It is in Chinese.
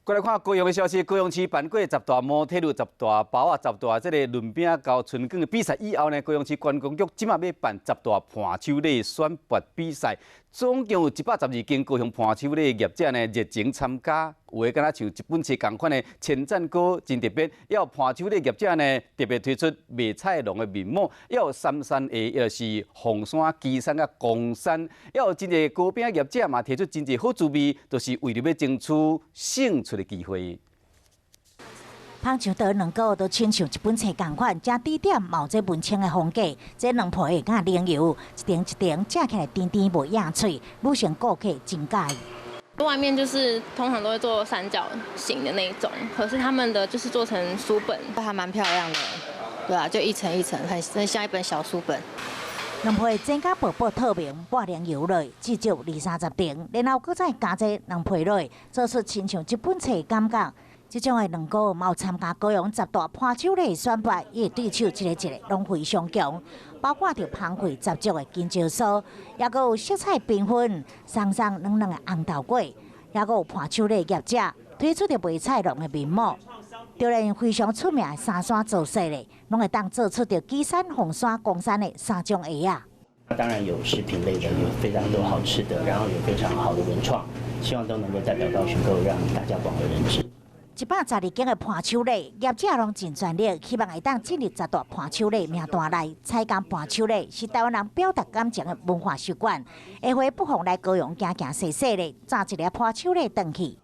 过来看高雄的消息，高雄市办过10大摩铁路、10大包啊、10大这个轮饼交春卷的比赛以后呢，高雄市观光局即马要办10大盘手礼选拔比赛，总共有112间高雄盘手礼业者呢热情参加，有的敢若像一本册同款的称赞歌真特别，也有盘手礼业者呢特别推出卖菜农的面膜，也有三山的，也就是凤山、旗山甲公山，也有真侪糕饼业者嘛提出真侪好滋味，就是为了要争取胜出的机会。香肠岛两个都亲像一本册同款，加低点冒这文青的风格。这两皮甲奶油，一点一点食起来甜甜无压脆，女性顾客真喜欢。外面就是通常都会做三角形的那一种，可是他们的就是做成书本，还蛮漂亮的，对啊，就一层一层，很像一本小书本。两皮煎甲薄薄透明，抹凉油落，至少20-30点，然后搁再加这两皮落，做出亲像一本册感觉。这种的两个有参加高雄10大盘手礼选拔，伊对手一个拢非常强，包括着芳贵10足的金蕉酥，也阁有色彩缤纷、松松软软的红豆粿，也阁有盘手礼业者推出着卖菜农的面膜。就连非常出名的三山做色的，拢会当做出着旗山、凤山、公山的3种鞋啊。当然有食品类的，有非常多好吃的，然后有非常好的文创，希望都能够代表高雄，够让大家广为人知。112间的盘手礼业者拢真全力，希望会当进入10大盘手礼名单内。采工盘手礼是台湾人表达感情的文化习惯，下回不妨来高雄行行踅踅咧，炸一粒盘手礼回去。